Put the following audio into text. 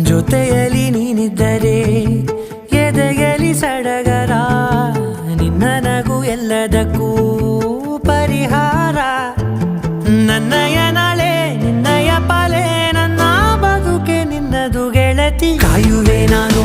ಜೊತೆಯಲ್ಲಿ ನೀನಿದ್ದರೆ ಎದೆಯಲಿ ಸಡಗರ, ನಿನ್ನ ನಗು ಎಲ್ಲದಕ್ಕೂ ಪರಿಹಾರ. ನನ್ನಯ ನಾಳೆ ನಿನ್ನಯ ಪಾಲೆ, ನನ್ನ ಬದುಕೆ ನಿನ್ನದು ಗೆಳತಿ. ಕಾಯುವೆ ನಾನು